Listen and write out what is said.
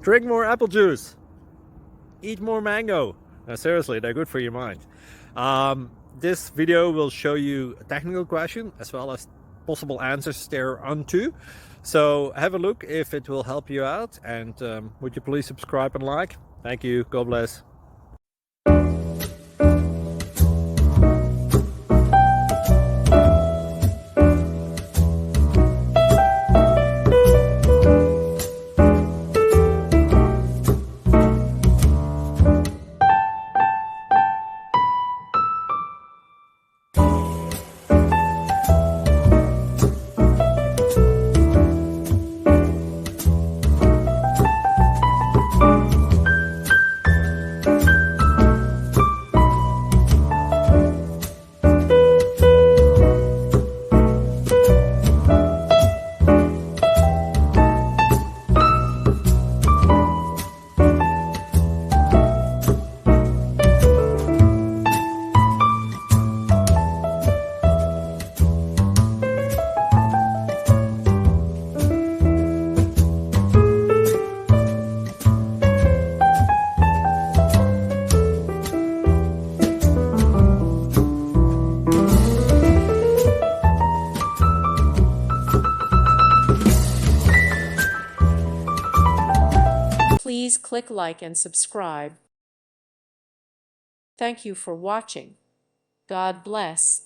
Drink more apple juice. Eat more mango. No, seriously, they're good for your mind. This video will show you a technical question as well as possible answers thereunto. So have a look if it will help you out, and would you please subscribe and like? Thank you. God bless. Please click like and subscribe. Thank you for watching. God bless.